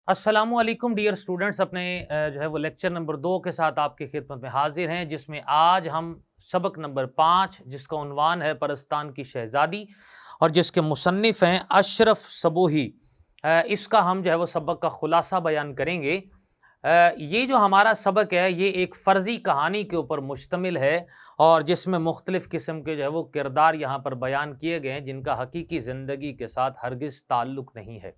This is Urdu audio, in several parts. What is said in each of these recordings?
السلام علیکم ڈیئر اسٹوڈنٹس، اپنے جو ہے وہ لیکچر نمبر 2 کے ساتھ آپ کی خدمت میں حاضر ہیں، جس میں آج ہم سبق نمبر 5 جس کا عنوان ہے پرستان کی شہزادی اور جس کے مصنف ہیں اشرف صبوحی، اس کا ہم جو ہے وہ سبق کا خلاصہ بیان کریں گے۔ یہ جو ہمارا سبق ہے یہ ایک فرضی کہانی کے اوپر مشتمل ہے اور جس میں مختلف قسم کے جو ہے وہ کردار یہاں پر بیان کیے گئے ہیں جن کا حقیقی زندگی کے ساتھ ہرگز تعلق نہیں ہے۔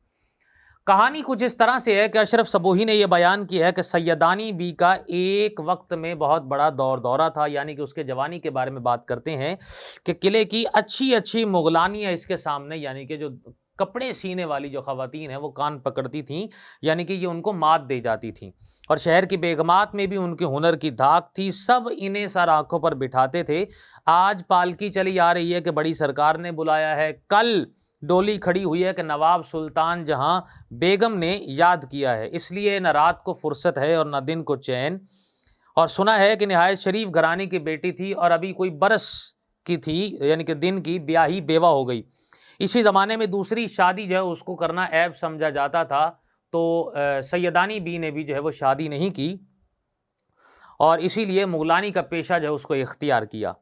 کہانی کچھ اس طرح سے ہے کہ اشرف صبوحی نے یہ بیان کیا ہے کہ سیدانی بی کا ایک وقت میں بہت بڑا دورہ تھا، یعنی کہ اس کے جوانی کے بارے میں بات کرتے ہیں کہ قلعے کی اچھی مغلانیاں اس کے سامنے، یعنی کہ جو کپڑے سینے والی جو خواتین ہیں وہ کان پکڑتی تھیں، یعنی کہ یہ ان کو مات دے جاتی تھیں، اور شہر کی بیگمات میں بھی ان کے ہنر کی دھاک تھی، سب انہیں سر آنکھوں پر بٹھاتے تھے۔ آج پالکی چلی آ رہی ہے کہ بڑی سرکار نے بلایا ہے، کل ڈولی کھڑی ہوئی ہے کہ نواب سلطان جہاں بیگم نے یاد کیا ہے، اس لیے نہ رات کو فرصت ہے اور نہ دن کو چین، اور سنا ہے کہ نہایت شریف گھرانے کی بیٹی تھی اور ابھی کوئی برس کی تھی، یعنی کہ دن کی بیاہی بیوہ ہو گئی۔ اسی زمانے میں دوسری شادی جو ہے اس کو کرنا عیب سمجھا جاتا تھا، تو سیدانی بی نے بھی جو ہے وہ شادی نہیں کی اور اسی لیے مغلانی کا پیشہ جو ہے اس کو اختیار کیا۔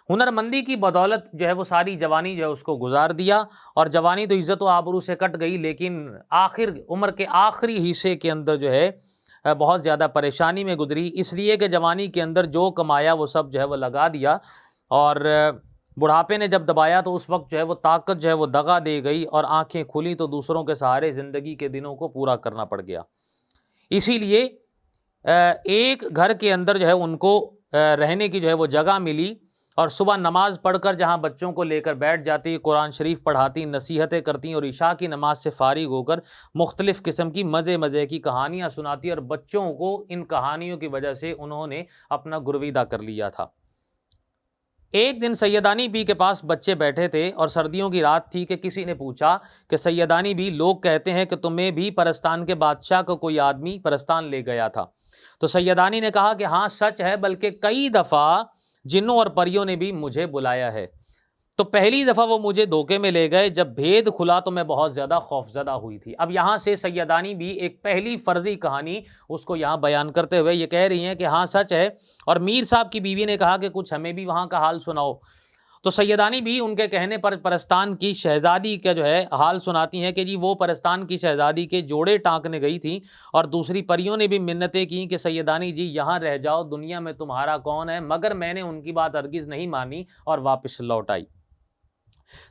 ہنرمندی کی بدولت جو ہے وہ ساری جوانی جو ہے اس کو گزار دیا، اور جوانی تو عزت و آبرو سے کٹ گئی، لیکن عمر کے آخری حصے کے اندر جو ہے بہت زیادہ پریشانی میں گزری، اس لیے کہ جوانی کے اندر جو کمایا وہ سب جو ہے وہ لگا دیا، اور بڑھاپے نے جب دبایا تو اس وقت جو ہے وہ طاقت جو ہے وہ دغا دے گئی اور آنکھیں کھلی تو دوسروں کے سہارے زندگی کے دنوں کو پورا کرنا پڑ گیا۔ اسی لیے ایک گھر کے اندر جو ہے ان کو رہنے کی جو ہے وہ جگہ ملی، اور صبح نماز پڑھ کر جہاں بچوں کو لے کر بیٹھ جاتی، قرآن شریف پڑھاتی، نصیحتیں کرتی، اور عشاء کی نماز سے فارغ ہو کر مختلف قسم کی مزے کی کہانیاں سناتی، اور بچوں کو ان کہانیوں کی وجہ سے انہوں نے اپنا گرویدہ کر لیا تھا۔ ایک دن سیدانی بی کے پاس بچے بیٹھے تھے اور سردیوں کی رات تھی کہ کسی نے پوچھا کہ سیدانی بی، لوگ کہتے ہیں کہ تمہیں بھی پرستان کے بادشاہ کو کوئی آدمی پرستان لے گیا تھا۔ تو سیدانی نے کہا کہ ہاں سچ ہے، بلکہ کئی دفعہ جنوں اور پریوں نے بھی مجھے بلایا ہے۔ تو پہلی دفعہ وہ مجھے دھوکے میں لے گئے، جب بھید کھلا تو میں بہت زیادہ خوفزدہ ہوئی تھی۔ اب یہاں سے سیدانی بھی ایک پہلی فرضی کہانی اس کو یہاں بیان کرتے ہوئے یہ کہہ رہی ہیں کہ ہاں سچ ہے، اور میر صاحب کی بیوی نے کہا کہ کچھ ہمیں بھی وہاں کا حال سناؤ۔ تو سیدانی بھی ان کے کہنے پر پرستان کی شہزادی کا جو ہے حال سناتی ہیں کہ جی وہ پرستان کی شہزادی کے جوڑے ٹانکنے گئی تھی، اور دوسری پریوں نے بھی منتیں کی کہ سیدانی جی یہاں رہ جاؤ، دنیا میں تمہارا کون ہے، مگر میں نے ان کی بات ہرگز نہیں مانی اور واپس لوٹ آئی۔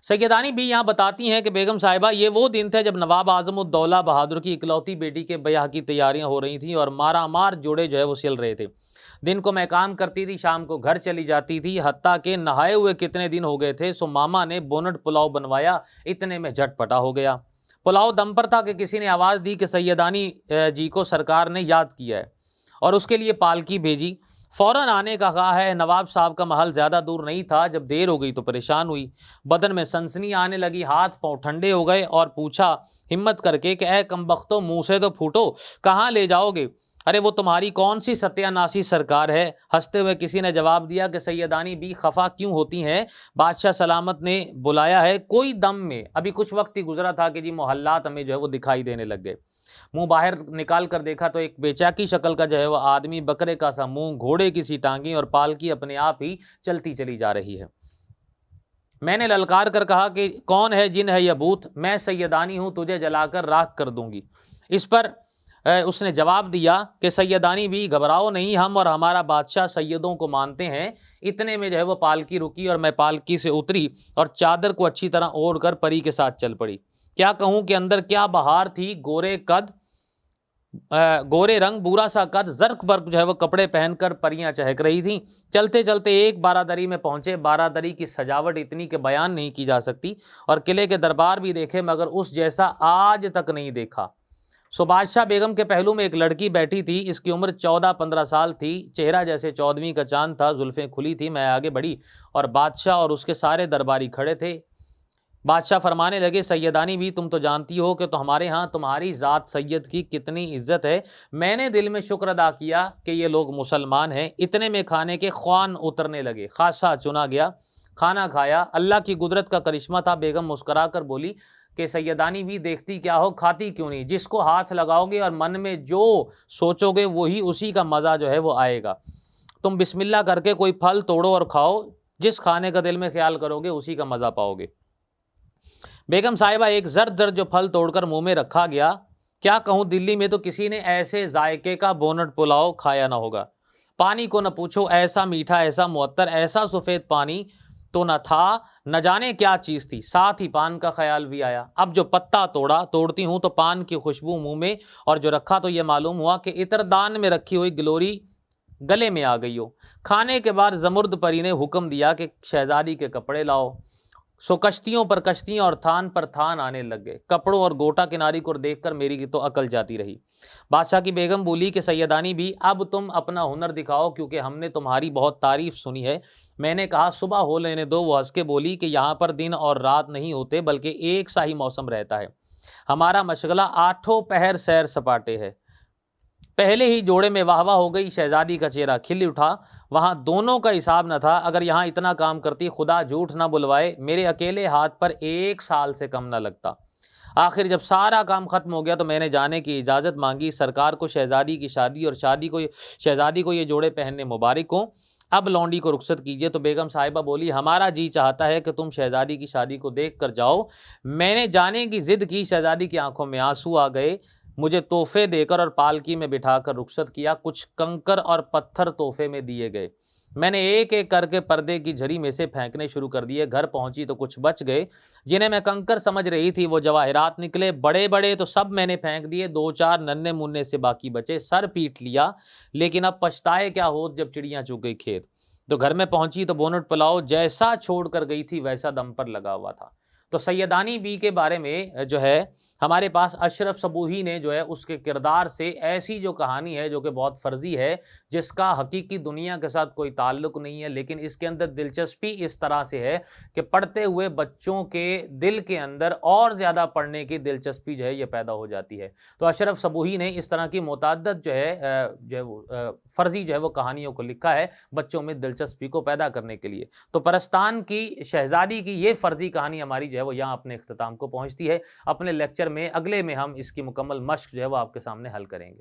سیدانی بھی یہاں بتاتی ہیں کہ بیگم صاحبہ، یہ وہ دن تھے جب نواب اعظم الدولہ بہادر کی اکلوتی بیٹی کے بیاہ کی تیاریاں ہو رہی تھیں اور مارا مار جوڑے جو ہے وہ سل رہے تھے۔ دن کو میں کام کرتی تھی، شام کو گھر چلی جاتی تھی، حتیٰ کہ نہائے ہوئے کتنے دن ہو گئے تھے، سو ماما نے بونٹ پلاؤ بنوایا، اتنے میں جھٹ پٹا ہو گیا۔ پلاؤ دم پر تھا کہ کسی نے آواز دی کہ سیدانی جی کو سرکار نے یاد کیا ہے، اور اس کے لیے پالکی بھیجی۔ فوراً آنے کا کہا ہے۔ نواب صاحب کا محل زیادہ دور نہیں تھا، جب دیر ہو گئی تو پریشان ہوئی، بدن میں سنسنی آنے لگی، ہاتھ پاؤں ٹھنڈے ہو گئے، اور پوچھا ہمت کر کے کہ اے کمبختو، منہ سے تو پھوٹو، کہاں لے جاؤ گے؟ ارے وہ تمہاری کون سی ستیہ ناسی سرکار ہے؟ ہنستے ہوئے کسی نے جواب دیا کہ سیدانی بھی خفا کیوں ہوتی ہیں، بادشاہ سلامت نے بلایا ہے کوئی دم میں، ابھی کچھ وقت ہی گزرا تھا کہ جی محلات ہمیں جو ہے وہ دکھائی دینے لگ گئے۔ منہ باہر نکال کر دیکھا تو ایک بیچاکی شکل کا جو ہے وہ آدمی، بکرے کا سا منہ، گھوڑے کی سی ٹانگیں، اور پالکی اپنے آپ ہی چلتی چلی جا رہی ہے۔ میں نے للکار کر کہا کہ کون ہے، جن ہے یا بھوت؟ میں سیدانی ہوں، تجھے جلا کر راکھ کر دوں گی۔ اس پر اس نے جواب دیا کہ سیدانی بھی گھبراؤ نہیں، ہم اور ہمارا بادشاہ سیدوں کو مانتے ہیں۔ اتنے میں جو ہے وہ پالکی رکی اور میں پالکی سے اتری اور چادر کو اچھی طرح اوڑھ کر پری کے ساتھ چل پڑی۔ کیا کہوں کہ اندر کیا بہار تھی، گورے رنگ، بورا سا قد، زرق برق جو ہے وہ کپڑے پہن کر پریاں چہک رہی تھیں۔ چلتے چلتے ایک بارادری میں پہنچے، بارادری کی سجاوٹ اتنی کہ بیان نہیں کی جا سکتی، اور قلعے کے دربار بھی دیکھے مگر اس جیسا آج تک نہیں دیکھا۔ سو بادشاہ بیگم کے پہلو میں ایک لڑکی بیٹھی تھی، اس کی عمر 14-15 سال تھی، چہرہ جیسے 14ویں کا چاند تھا، زلفیں کھلی تھی۔ میں آگے بڑھی اور بادشاہ اور اس کے سارے درباری کھڑے تھے۔ بادشاہ فرمانے لگے، سیدانی بھی تم تو جانتی ہو کہ تو ہمارے ہاں تمہاری ذات سید کی کتنی عزت ہے۔ میں نے دل میں شکر ادا کیا کہ یہ لوگ مسلمان ہیں۔ اتنے میں کھانے کے خوان اترنے لگے، خاصا چنا گیا، کھانا کھایا۔ اللہ کی قدرت کا کرشمہ تھا، بیگم مسکرا کر بولی کہ سیدانی بھی دیکھتی کیا ہو، کھاتی کیوں نہیں؟ جس کو ہاتھ لگاؤ گے اور من میں جو سوچو گے وہی اسی کا مزہ جو ہے وہ آئے گا۔ تم بسم اللہ کر کے کوئی پھل توڑو اور کھاؤ، جس کھانے کا دل میں خیال کرو گے اسی کا مزہ پاؤ گے۔ بیگم صاحبہ ایک زرد زرد جو پھل توڑ کر منہ میں رکھا گیا، کیا کہوں دلی میں تو کسی نے ایسے ذائقے کا بونٹ پلاؤ کھایا نہ ہوگا۔ پانی کو نہ پوچھو، ایسا میٹھا، ایسا معطر، ایسا سفید پانی تو نہ تھا، نہ جانے کیا چیز تھی، ساتھ ہی پان کا خیال بھی آیا۔ اب جو پتا توڑتی ہوں تو پان کی خوشبو منہ میں، اور جو رکھا تو یہ معلوم ہوا کہ عطر دان میں رکھی ہوئی گلوری گلے میں آ گئی ہو۔ کھانے کے بعد زمرد پری نے حکم دیا کہ شہزادی کے کپڑے لاؤ، سو کشتیوں پر کشتیاں اور تھان پر تھان آنے لگ گئے۔ کپڑوں اور گوٹا کناری کو دیکھ کر میری تو عقل جاتی رہی۔ بادشاہ کی بیگم بولی کہ سیدانی بھی اب تم اپنا ہنر دکھاؤ، کیونکہ ہم نے تمہاری بہت تعریف سنی ہے۔ میں نے کہا صبح ہو لینے دو۔ وہ ہنس کے بولی کہ یہاں پر دن اور رات نہیں ہوتے بلکہ ایک سا ہی موسم رہتا ہے۔ ہمارا مشغلہ 8 پہر سیر سپاٹے ہے۔ پہلے ہی جوڑے میں واہ واہ ہو گئی۔ شہزادی کا چہرہ کھل اٹھا۔ وہاں دونوں کا حساب نہ تھا۔ اگر یہاں اتنا کام کرتی، خدا جھوٹ نہ بلوائے، میرے اکیلے ہاتھ پر 1 سال سے کم نہ لگتا۔ آخر جب سارا کام ختم ہو گیا تو میں نے جانے کی اجازت مانگی۔ سرکار کو شہزادی کی شادی اور شہزادی کو یہ جوڑے پہننے مبارک ہوں۔ اب لونڈی کو رخصت کیجیے۔ تو بیگم صاحبہ بولی ہمارا جی چاہتا ہے کہ تم شہزادی کی شادی کو دیکھ کر جاؤ۔ میں نے جانے کی ضد کی، شہزادی کی آنکھوں میں آنسو آ گئے۔ مجھے تحفے دے کر اور پالکی میں بٹھا کر رخصت کیا۔ کچھ کنکر اور پتھر تحفے میں دیے گئے۔ میں نے ایک ایک کر کے پردے کی جھری میں سے پھینکنے شروع کر دیے۔ گھر پہنچی تو کچھ بچ گئے، جنہیں میں کنکر سمجھ رہی تھی وہ جواہرات نکلے۔ بڑے بڑے تو سب میں نے پھینک دیے، 2-4 ننھے منھے سے باقی بچے۔ سر پیٹ لیا، لیکن اب پچھتائے کیا ہوت جب چڑیاں چگ گئی کھیت۔ تو گھر میں پہنچی تو بونٹ پلاؤ جیسا چھوڑ کر گئی تھی ویسا دم پر لگا ہوا تھا۔ تو سیدانی بی کے بارے میں جو ہے ہمارے پاس اشرف صبوحی نے جو ہے اس کے کردار سے ایسی جو کہانی ہے جو کہ بہت فرضی ہے، جس کا حقیقی دنیا کے ساتھ کوئی تعلق نہیں ہے، لیکن اس کے اندر دلچسپی اس طرح سے ہے کہ پڑھتے ہوئے بچوں کے دل کے اندر اور زیادہ پڑھنے کی دلچسپی جو ہے یہ پیدا ہو جاتی ہے۔ تو اشرف صبوحی نے اس طرح کی متعدد جو ہے فرضی جو ہے وہ کہانیوں کو لکھا ہے بچوں میں دلچسپی کو پیدا کرنے کے لیے۔ تو پرستان کی شہزادی کی یہ فرضی کہانی ہماری جو ہے وہ یہاں اپنے اختتام کو پہنچتی ہے۔ اپنے لیکچر میں اگلے میں ہم اس کی مکمل مشق جو ہے وہ آپ کے سامنے حل کریں گے۔